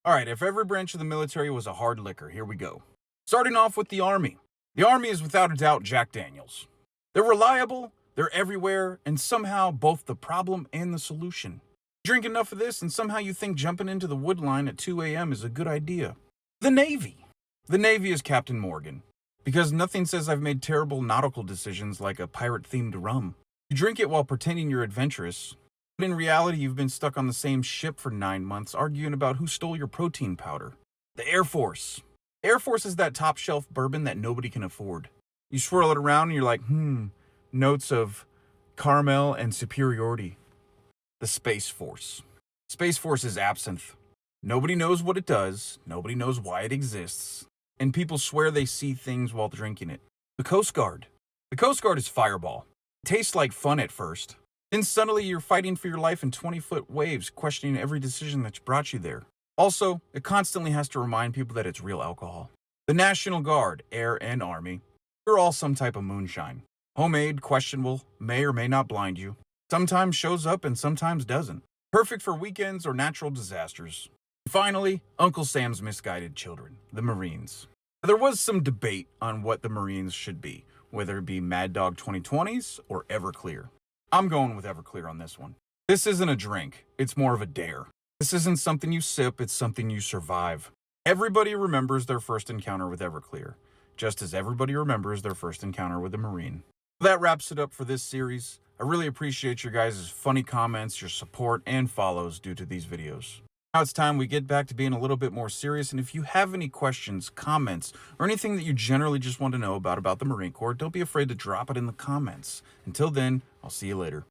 Alright, if every branch of the military was a hard liquor, here we go. Starting off with the Army. The Army is without a doubt Jack Daniels. They're reliable, they're everywhere, and somehow both the problem and the solution. Drink enough of this, and somehow you think jumping into the wood line at 2 a.m. is a good idea. The Navy. The Navy is Captain Morgan. Because nothing says I've made terrible nautical decisions like a pirate-themed rum. You drink it while pretending you're adventurous, but in reality you've been stuck on the same ship for 9 months arguing about who stole your protein powder. The Air Force. Air Force is that top-shelf bourbon that nobody can afford. You swirl it around and you're like, notes of caramel and superiority. The Space Force. Space Force is absinthe. Nobody knows what it does, nobody knows why it exists, and people swear they see things while drinking it. The Coast Guard. The Coast Guard is Fireball. It tastes like fun at first. Then suddenly you're fighting for your life in 20-foot waves, questioning every decision that's brought you there. Also, it constantly has to remind people that it's real alcohol. The National Guard, Air and Army, they're all some type of moonshine. Homemade, questionable, may or may not blind you. Sometimes shows up and sometimes doesn't. Perfect for weekends or natural disasters. Finally, Uncle Sam's misguided children, the Marines. There was some debate on what the Marines should be, whether it be Mad Dog 2020s or Everclear. I'm going with Everclear on this one. This isn't a drink, it's more of a dare. This isn't something you sip, it's something you survive. Everybody remembers their first encounter with Everclear, just as everybody remembers their first encounter with a Marine. That wraps it up for this series. I really appreciate your guys' funny comments, your support, and follows due to these videos. Now it's time we get back to being a little bit more serious, and if you have any questions, comments, or anything that you generally just want to know about the Marine Corps, don't be afraid to drop it in the comments. Until then, I'll see you later.